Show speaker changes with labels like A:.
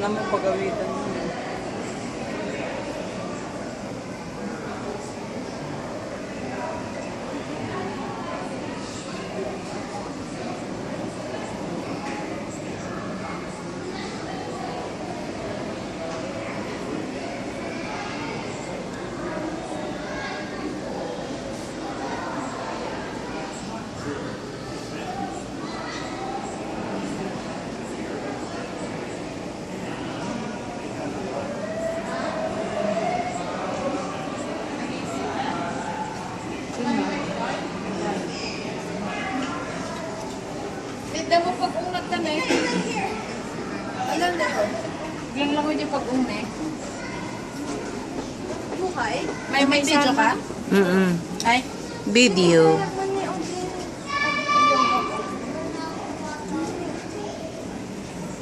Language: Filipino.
A: naman pagawitan mo.
B: Tinda mo pag-unat na eh. Alam na ko. Biglang lang ko yung pag-unat.
C: Bukay?
B: May video ka?
D: Mm-mm.
B: Ay?
D: Video.